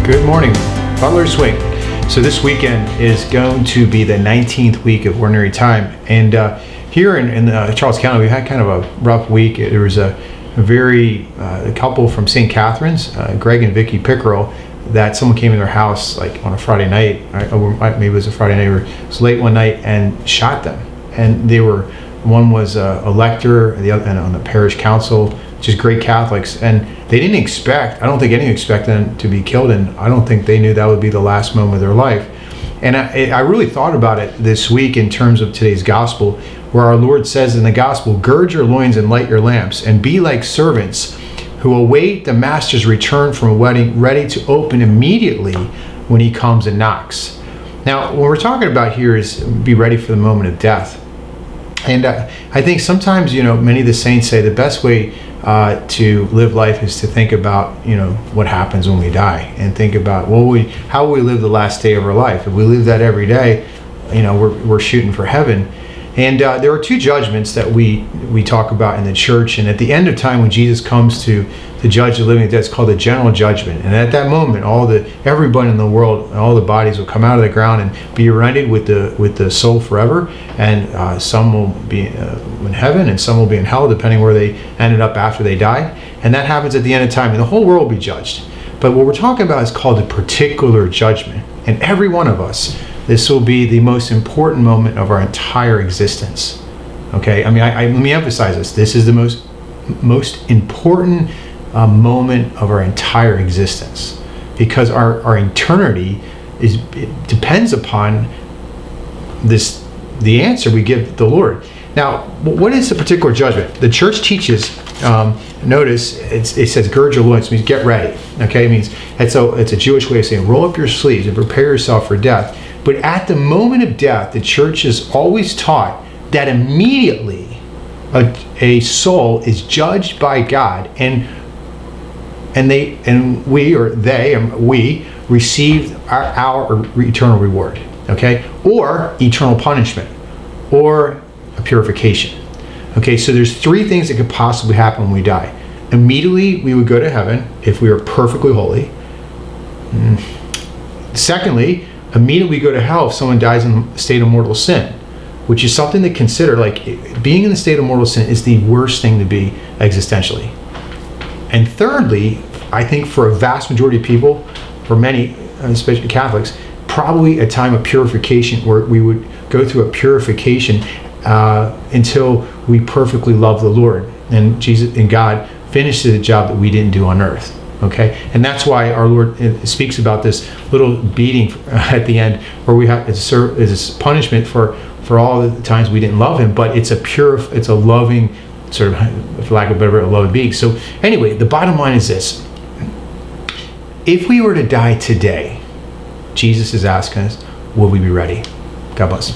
Good morning, Butler Swink. So this weekend is going to be the 19th week of Ordinary Time, and here in Charles County, we had kind of a rough week. There was a couple from St. Catherine's, Greg and Vicky Pickerel, that someone came in their house like on a Friday night, or maybe it was a Friday night, or it was late one night, and shot them. And one was a lector, and on the parish council, just great Catholics, and they didn't expect, I don't think anyone expected them to be killed, and I don't think they knew that would be the last moment of their life. And I really thought about it this week in terms of today's gospel, where our Lord says in the gospel, "Gird your loins and light your lamps, and be like servants who await the master's return from a wedding, ready to open immediately when he comes and knocks." Now, what we're talking about here is be ready for the moment of death. And I think sometimes, many of the saints say the best way to live life is to think about, what happens when we die, and think about, how will we live the last day of our life? If we live that every day, we're shooting for heaven. And there are two judgments that we talk about in the church. And at the end of time, when Jesus comes to judge the living and dead, it's called the general judgment. And at that moment, everybody in the world, all the bodies will come out of the ground and be united with the soul forever. And some will be in heaven, and some will be in hell, depending where they ended up after they died. And that happens at the end of time, and the whole world will be judged. But what we're talking about is called a particular judgment. And every one of us, this will be the most important moment of our entire existence. Okay, let me emphasize this. This is the most important moment of our entire existence, because our eternity depends upon the answer we give the Lord. Now, what is the particular judgment? The church teaches. Notice it says gird your loins, means get ready. Okay, it means it's a Jewish way of saying roll up your sleeves and prepare yourself for death. But at the moment of death, the church has always taught that immediately a soul is judged by God, and we receive our eternal reward, okay, or eternal punishment, or a purification. Okay, so there's three things that could possibly happen when we die. Immediately, we would go to heaven if we are perfectly holy. Secondly, immediately we go to hell if someone dies in a state of mortal sin, which is something to consider. Like, being in the state of mortal sin is the worst thing to be existentially. And thirdly, I think for a vast majority of people, for many, especially Catholics, probably a time of purification, where we would go through a purification until we perfectly love the Lord, and Jesus and God finishes the job that we didn't do on earth. Okay, and that's why our Lord speaks about this little beating at the end, where we have it's a punishment for all the times we didn't love Him, but it's a loving sort of, for lack of a better word, a loving being. So anyway, the bottom line is this: if we were to die today, Jesus is asking us, will we be ready? God bless.